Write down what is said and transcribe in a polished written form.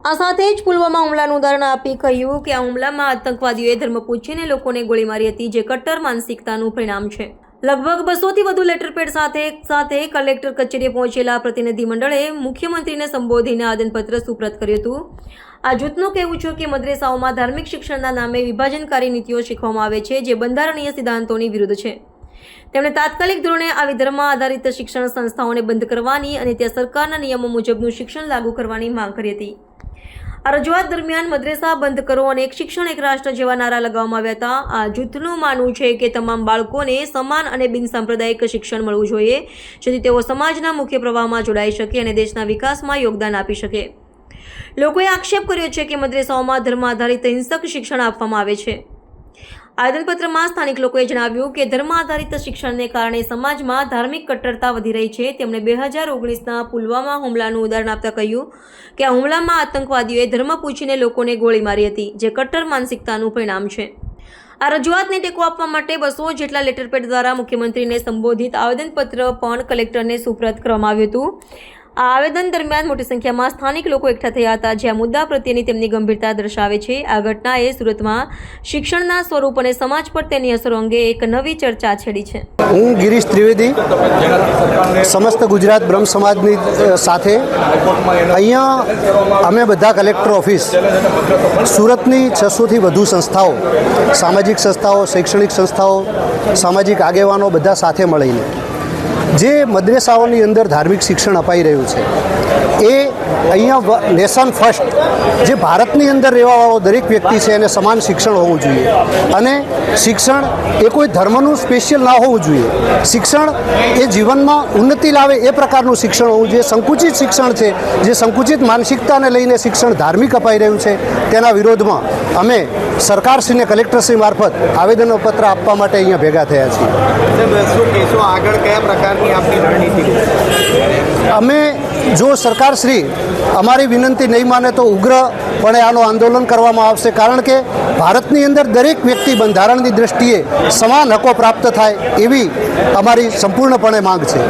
આ સાથે જ પુલવામા હુમલાનું ઉદાહરણ આપી કહ્યું કે આ હુમલામાં આતંકવાદીઓએ ધર્મ પૂછીને લોકોને ગોળી મારી હતી, જે કટ્ટર માનસિકતાનું પરિણામ છે। લગભગ 200થી વધુ લેટરપેડ સાથે કલેક્ટર કચેરીએ પહોંચેલા પ્રતિનિધિમંડળે મુખ્યમંત્રીને સંબોધીને આવેદનપત્ર સુપ્રત કર્યું હતું। આ જૂથનું કહેવું છે કે મદ્રેસાઓમાં ધાર્મિક શિક્ષણના નામે વિભાજનકારી નીતિઓ શીખવવામાં આવે છે, જે બંધારણીય સિદ્ધાંતોની વિરુદ્ધ છે। તેમણે તાત્કાલિક ધોરણે આવી ધર્મ આધારિત શિક્ષણ સંસ્થાઓને બંધ કરવાની અને ત્યાં સરકારના નિયમો મુજબનું શિક્ષણ લાગુ કરવાની માંગ કરી હતી। આ રજૂઆત દરમિયાન મદ્રેસા બંધ કરો અને એક શિક્ષણ એક રાષ્ટ્ર જેવા નારા લગાવવામાં આવ્યા હતા। આ જૂથનું માનવું છે કે તમામ બાળકોને સમાન અને બિનસાંપ્રદાયિક શિક્ષણ મળવું જોઈએ, જેથી તેઓ સમાજના મુખ્ય પ્રવાહમાં જોડાઈ શકે અને દેશના વિકાસમાં યોગદાન આપી શકે। લોકોએ આક્ષેપ કર્યો છે કે મદ્રેસાઓમાં ધર્મ આધારિત હિંસક શિક્ષણ આપવામાં આવે છે। આવેદનપત્રમાં સ્થાનિક લોકોએ જણાવ્યું કે ધર્મ આધારિત શિક્ષણને કારણે સમાજમાં ધાર્મિક કટ્ટરતા વધી રહી છે। તેમણે 2019ના પુલવામા હુમલાનું ઉદાહરણ આપતા કહ્યું કે આ હુમલામાં આતંકવાદીઓએ ધર્મ પૂછીને લોકોને ગોળી મારી હતી, જે કટ્ટર માનસિકતાનું પરિણામ છે। આ રજૂઆતને ટેકો આપવા માટે 200 જેટલા લેટરપેડ દ્વારા મુખ્યમંત્રીને સંબોધિત આવેદનપત્ર પણ કલેક્ટરને સુપ્રત કરવામાં આવ્યું હતું। આ આવેદન દરમિયાન મોટી સંખ્યામાં સ્થાનિક લોકો એકઠા થયા હતા, જે આ મુદ્દા પ્રત્યેની તેમની ગંભીરતા દર્શાવે છે। આ ઘટનાએ સુરતમાં શિક્ષણના સ્વરૂપ અને સમાજ પર તેની અસરો અંગે એક નવી ચર્ચા છેડી છે। હું ગિરીશ ત્રિવેદી સમસ્ત ગુજરાત બ્રહ્મ સમાજની સાથે અહીંયા અમે બધા કલેક્ટર ઓફિસ સુરતની 600થી વધુ સંસ્થાઓ, સામાજિક સંસ્થાઓ, શૈક્ષણિક સંસ્થાઓ, સામાજિક આગેવાનો બધા સાથે મળીને જે મદ્રેસાઓની અંદર ધાર્મિક શિક્ષણ અપાઈ રહ્યું છે એ અહીંયા નેશન ફર્સ્ટ, જે ભારતની અંદર રહેવાવાળો દરેક વ્યક્તિ છે એને સમાન શિક્ષણ હોવું જોઈએ અને શિક્ષણ એ કોઈ ધર્મનું સ્પેશિયલ ના હોવું જોઈએ। શિક્ષણ એ જીવનમાં ઉન્નતિ લાવે એ પ્રકારનું શિક્ષણ હોવું જોઈએ। સંકુચિત શિક્ષણ છે, જે સંકુચિત માનસિકતાને લઈને શિક્ષણ ધાર્મિક અપાઈ રહ્યું છે, તેના વિરોધમાં અમે સરકારશ્રીને કલેક્ટરશ્રી મારફત આવેદનપત્ર આપવા માટે અહીંયા ભેગા થયા છીએ। આગળ કયા પ્રકારની આપની રણનીતિ? અમે જો સરકારશ્રી અમારી વિનંતી નહીં માને તો ઉગ્રપણે આનું આંદોલન કરવામાં આવશે, કારણ કે ભારતની અંદર દરેક વ્યક્તિ બંધારણની દૃષ્ટિએ સમાન હકો પ્રાપ્ત થાય એવી અમારી સંપૂર્ણપણે માંગ છે।